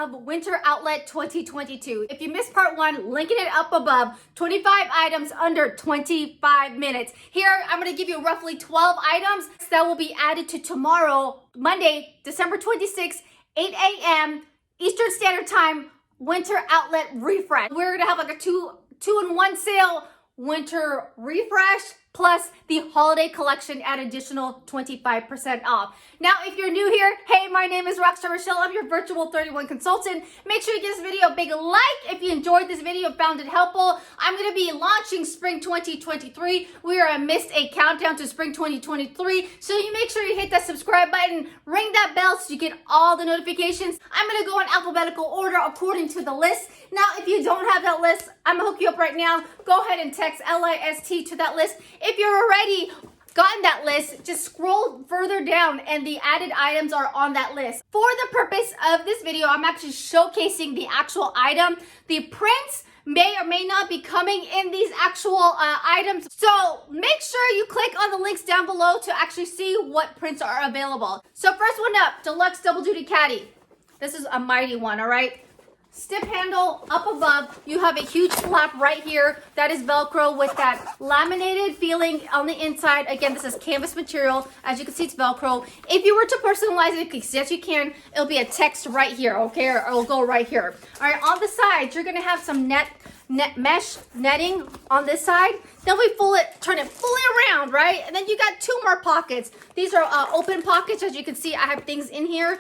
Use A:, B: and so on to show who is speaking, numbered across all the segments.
A: of Winter Outlet 2022. If you missed part one, linking it up above, 25 items under 25 minutes. Here, I'm gonna give you roughly 12 items that will be added to tomorrow, Monday, December 26th, 8 a.m. Eastern Standard Time, Winter Outlet Refresh. We're gonna have like a two-in-one sale, winter refresh, plus the holiday collection at additional 25% off. Now, if you're new here, hey, my name is Rockstar Michelle. I'm your virtual 31 consultant. Make sure you give this video a big like if you enjoyed this video, found it helpful. I'm gonna be launching spring 2023. We are amidst a countdown to spring 2023. So you make sure you hit that subscribe button, ring that bell so you get all the notifications. I'm gonna go in alphabetical order according to the list. Now, if you don't have that list, I'm gonna hook you up right now. Go ahead and text LIST to that list. If you're already gotten that list, just scroll further down and the added items are on that list. For the purpose of this video, I'm actually showcasing the actual item. The prints may or may not be coming in these actual items. So make sure you click on the links down below to actually see what prints are available. So first one up, Deluxe Double Duty Caddy. This is a mighty one, all right? Stiff handle up above. You have a huge flap right here that is Velcro with that laminated feeling on the inside. Again, this is canvas material. As you can see, it's Velcro. If you were to personalize it, because yes, you can, it'll be a text right here, okay? Or it'll go right here. All right, on the sides, you're gonna have some mesh netting on this side. Then we turn it fully around, right? And then you got two more pockets. These are open pockets. As you can see, I have things in here.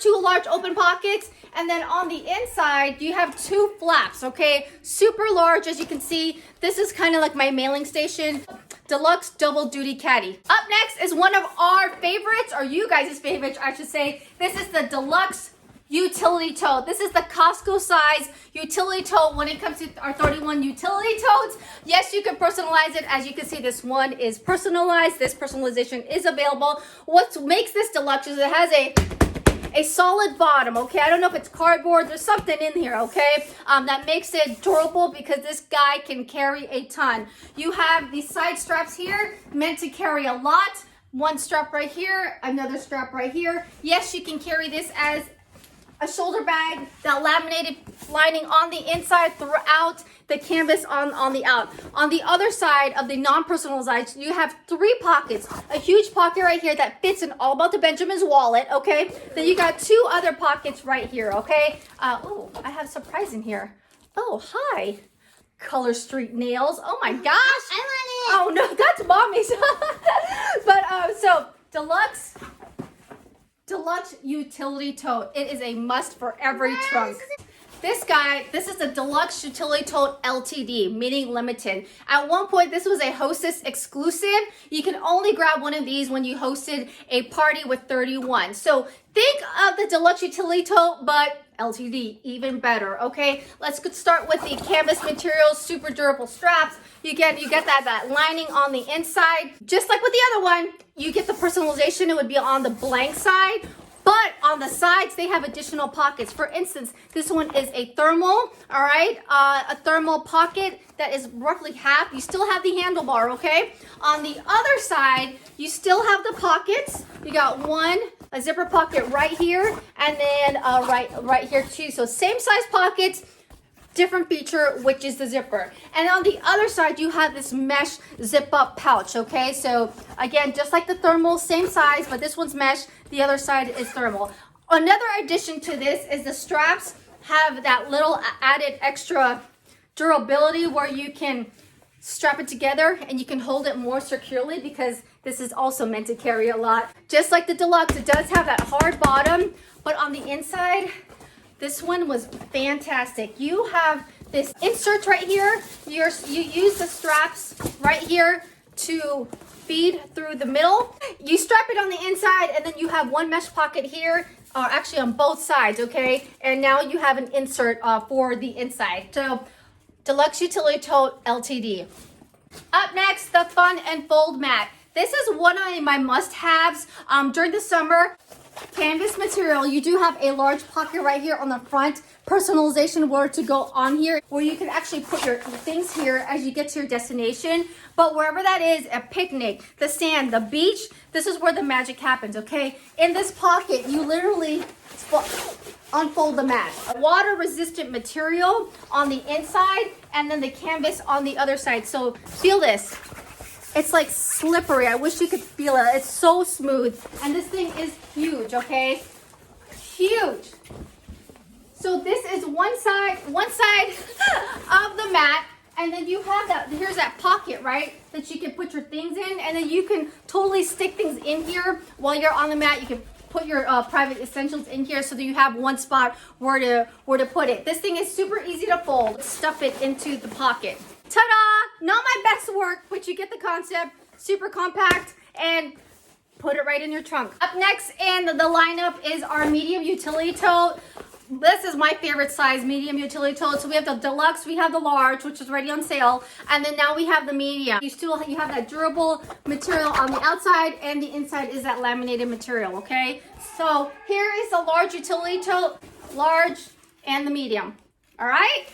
A: Two large open pockets, and then on the inside you have two flaps, okay? Super large. As you can see, this is kind of like my mailing station. Deluxe Double Duty Caddy. Up next is one of our favorites, or you guys' favorites, I should say. This is the Deluxe Utility Tote. This is the Costco size utility tote when it comes to our 31 utility totes. Yes, you can personalize it. As you can see, this one is personalized. This personalization is available. What makes this deluxe is it has a solid bottom, okay? I don't know if it's cardboard. There's something in here, okay? That makes it durable because this guy can carry a ton. You have these side straps here meant to carry a lot. One strap right here, another strap right here. Yes, you can carry this as a shoulder bag, that laminated lining on the inside throughout the canvas on the out. On the other side of the non-personalized, you have three pockets. A huge pocket right here that fits in All About the Benjamin's wallet, okay? Then you got two other pockets right here, okay? Oh, I have a surprise in here. Oh, hi. Color Street Nails. Oh my gosh. I want it. Oh no, that's mommy's. But so Deluxe Utility Tote. It is a must for every trunk. This is the Deluxe Utility Tote LTD, meaning limited. At one point, this was a Hostess exclusive. You can only grab one of these when you hosted a party with 31. So think of the Deluxe Utility Tote, but LTD, even better, okay? Let's start with the canvas material, super durable straps. You get that lining on the inside. Just like with the other one, you get the personalization. It would be on the blank side. But on the sides, they have additional pockets. For instance, this one is a thermal, all right? A thermal pocket that is roughly half. You still have the handlebar, okay? On the other side, you still have the pockets. You got a zipper pocket right here, and then right here too. So same size pockets, different feature, which is the zipper. And on the other side, you have this mesh zip up pouch, okay? So again, just like the thermal, same size, but this one's mesh, the other side is thermal. Another addition to this is the straps have that little added extra durability where you can strap it together and you can hold it more securely because this is also meant to carry a lot. Just like the Deluxe, it does have that hard bottom, but on the inside, this one was fantastic. You have this insert right here. You use the straps right here to feed through the middle. You strap it on the inside, and then you have one mesh pocket here, or actually on both sides, okay? And now you have an insert for the inside. So, Deluxe Utility Tote LTD. Up next, the Fun and Fold Mat. This is one of my must-haves during the summer. Canvas material. You do have a large pocket right here on the front. Personalization word to go on here, where you can actually put your things here as you get to your destination. But wherever that is, a picnic, the sand, the beach, this is where the magic happens, okay? In this pocket, you literally unfold the mat. A water resistant material on the inside, and then the canvas on the other side. So feel this. It's like slippery. I wish you could feel it. It's so smooth. And this thing is huge, okay? Huge. So this is one side of the mat. And then you have that, here's that pocket, right? That you can put your things in. And then you can totally stick things in here while you're on the mat. You can put your private essentials in here so that you have one spot where to put it. This thing is super easy to fold. Stuff it into the pocket. Ta-da! Not my best work, but you get the concept. Super compact, and put it right in your trunk. Up next in the lineup is our medium utility tote. This is my favorite size, medium utility tote. So we have the deluxe, we have the large, which is already on sale, and then now we have the medium. You have that durable material on the outside, and the inside is that laminated material, okay? So here is the large utility tote, large and the medium, all right?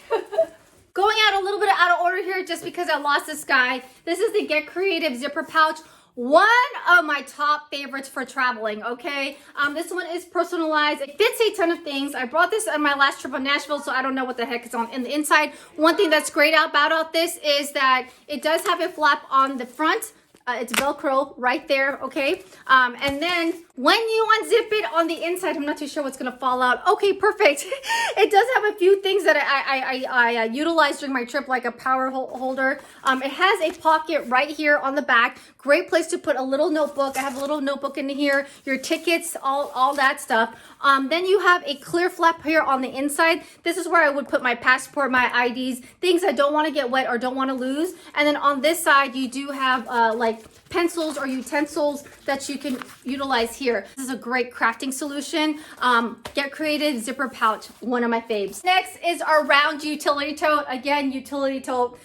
A: Going out a little bit out of order here just because I lost this guy. This is the Get Creative zipper pouch. One of my top favorites for traveling, okay? This one is personalized. It fits a ton of things. I brought this on my last trip on Nashville, so I don't know what the heck is on in the inside. One thing that's great about this is that it does have a flap on the front. It's Velcro right there, okay? And then when you unzip it on the inside, I'm not too sure what's gonna fall out. Okay, perfect. It does have a few things that I utilized during my trip, like a power holder. It has a pocket right here on the back. Great place to put a little notebook. I have a little notebook in here, your tickets, all that stuff. Then you have a clear flap here on the inside. This is where I would put my passport, my IDs, things I don't want to get wet or don't want to lose. And then on this side, you do have like pencils or utensils that you can utilize here. This is a great crafting solution. Get Creative zipper pouch, one of my faves. Next is our round utility tote. Again, utility tote.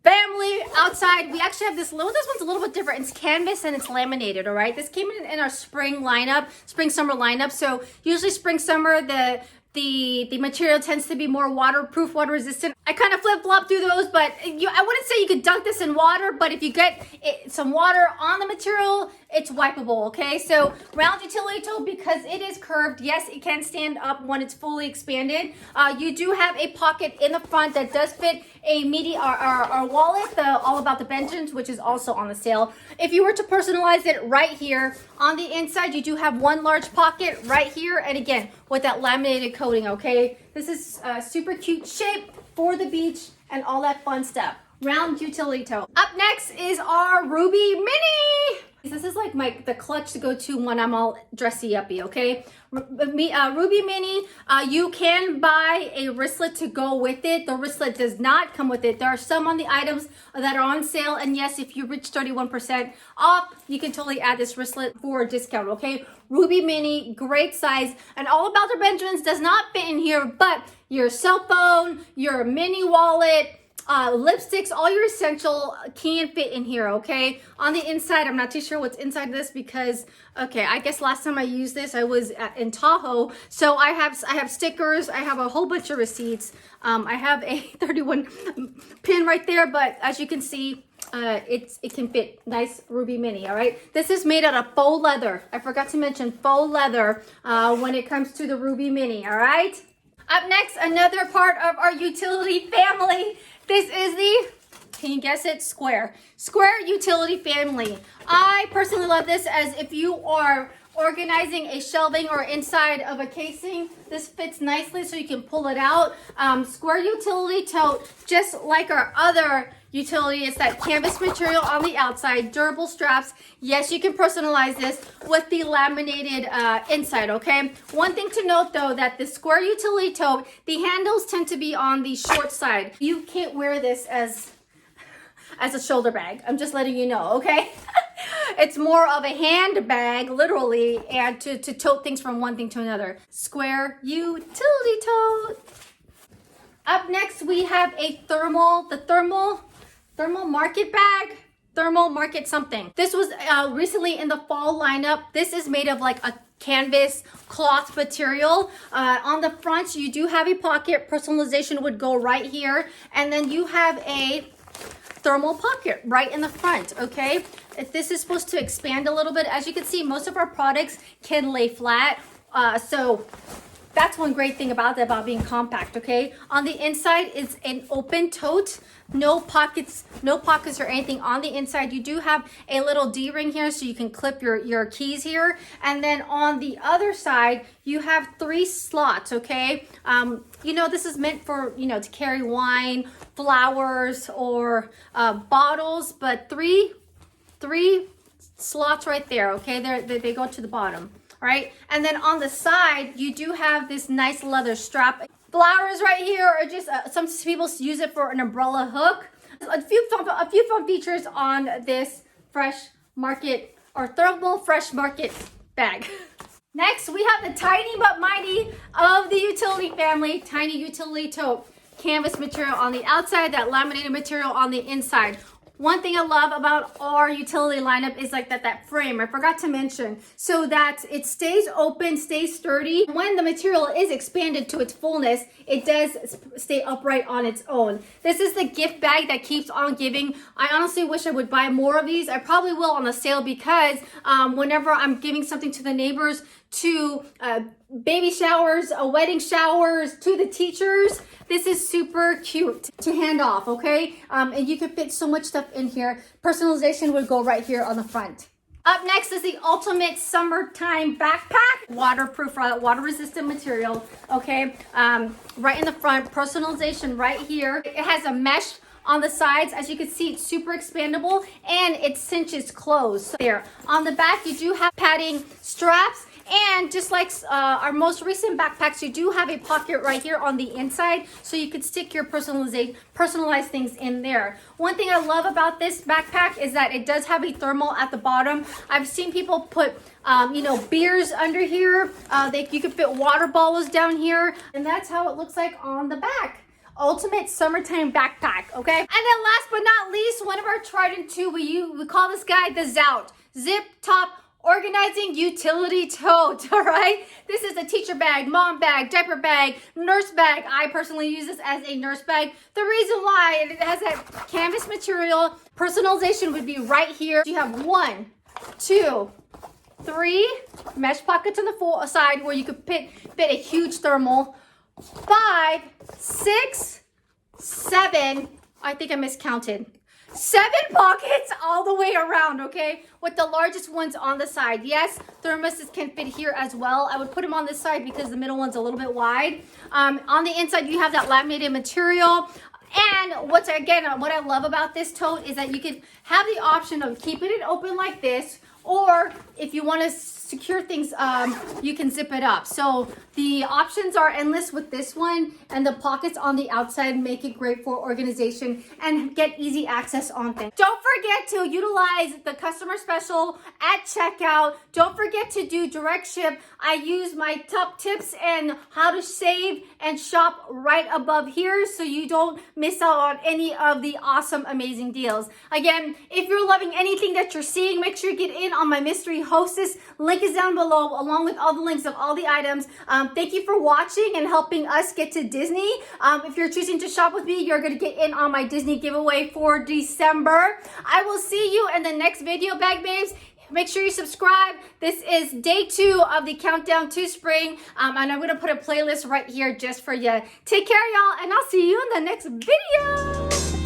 A: Family outside, we actually have this one's a little bit different. It's canvas and it's laminated, all right? This came in our spring summer lineup. So usually spring summer, the material tends to be more waterproof, water resistant. I kind of flip-flop through those, but I wouldn't say you could dunk this in water, but if you get some water on the material, it's wipeable, okay? So round utility tote, because it is curved, yes, it can stand up when it's fully expanded. You do have a pocket in the front that does fit a our wallet, the All About the Benjamins, which is also on the sale. If you were to personalize it right here, on the inside, you do have one large pocket right here, and again, with that laminated coating, okay? This is a super cute shape for the beach and all that fun stuff. Round utility tote. Up next is our Ruby Mini. This is like the clutch to go to when I'm all dressy uppy, okay? Ruby Mini, you can buy a wristlet to go with it. The wristlet does not come with it. There are some on the items that are on sale, and yes, if you reach 31% off, you can totally add this wristlet for a discount, okay? Ruby Mini, great size, and All About the Benjamins does not fit in here, but your cell phone, your mini wallet, lipsticks, all your essential can fit in here, okay? On the inside, I'm not too sure what's inside this because, okay, I guess last time I used this, I was in Tahoe. So I have stickers, I have a whole bunch of receipts. I have a 31 pin right there, but as you can see, it can fit. Nice Ruby Mini, all right? This is made out of faux leather. I forgot to mention faux leather when it comes to the Ruby Mini, all right? Up next, another part of our utility family. This is the, can you guess it? Square utility family. I personally love this, as if you are organizing a shelving or inside of a casing, this fits nicely so you can pull it out. Square utility tote, just like our other utility, it's that canvas material on the outside, durable straps. Yes, you can personalize this with the laminated inside, okay? One thing to note though, that the square utility tote, the handles tend to be on the short side. You can't wear this as a shoulder bag. I'm just letting you know, okay? It's more of a handbag, literally, and to tote things from one thing to another. Square utility tote. Up next, we have a thermal market bag. thermal market something. This was recently in the fall lineup. This is made of like a canvas cloth material. On the front, you do have a pocket. Personalization would go right here. And then you have a thermal pocket right in the front, okay? If this is supposed to expand a little bit, as you can see, most of our products can lay flat. So that's one great thing about being compact, okay? On the inside is an open tote, no pockets or anything on the inside. You do have a little D-ring here so you can clip your keys here. And then on the other side, you have 3 slots, okay? You know, this is meant for, you know, to carry wine, flowers, or bottles, but three slots right there, okay? They go to the bottom. All right, and then on the side, you do have this nice leather strap. Flowers right here, or just some people use it for an umbrella hook. A few fun features on this Fresh Market or Thermal Fresh Market bag. Next, we have the tiny but mighty of the utility family, tiny utility tote. Canvas material on the outside, that laminated material on the inside. One thing I love about our utility lineup is like that frame, I forgot to mention, so that it stays open, stays sturdy. When the material is expanded to its fullness, it does stay upright on its own. This is the gift bag that keeps on giving. I honestly wish I would buy more of these. I probably will on a sale because whenever I'm giving something to the neighbors, to baby showers, wedding showers, to the teachers, this is super cute to hand off, okay? And you can fit so much stuff in here. Personalization would go right here on the front. Up next is the ultimate summertime backpack. Waterproof, water resistant material, okay? Right in the front, personalization right here. It has a mesh on the sides. As you can see, it's super expandable and it cinches closed. There. On the back, you do have padding straps. And just like our most recent backpacks, you do have a pocket right here on the inside, so you could stick your personalized things in there. One thing I love about this backpack is that it does have a thermal at the bottom. I've seen people put you know, beers under here. You could fit water bottles down here, and that's how it looks like on the back. Ultimate summertime backpack, okay? And then last but not least, one of our tried and true, we call this guy the Zout. Zip top organizing utility tote, all right? This is a teacher bag, mom bag, diaper bag, nurse bag. I personally use this as a nurse bag. The reason why it has that canvas material, personalization would be right here. You have 1, 2, 3 mesh pockets on the full side where you could fit a huge thermal. 5, 6, 7, I think I miscounted. 7 pockets all the way around, okay? With the largest ones on the side. Yes, thermoses can fit here as well. I would put them on this side because the middle one's a little bit wide. On the inside, you have that laminated material. And what I love about this tote is that you can have the option of keeping it open like this, or if you want to secure things, you can zip it up. So the options are endless with this one, and the pockets on the outside make it great for organization and get easy access on things. Don't forget to utilize the customer special at checkout. Don't forget to do direct ship. I use my top tips and how to save and shop right above here so you don't miss out on any of the awesome, amazing deals. Again, if you're loving anything that you're seeing, make sure you get in on my mystery hostess. Link is down below along with all the links of all the items. Thank you for watching and helping us get to Disney. If you're choosing to shop with me, you're going to get in on my Disney giveaway for December. I will see you in the next video, bag babes. Make sure you subscribe. This is day 2 of the countdown to spring. And I'm going to put a playlist right here just for you. Take care, y'all, and I'll see you in the next video.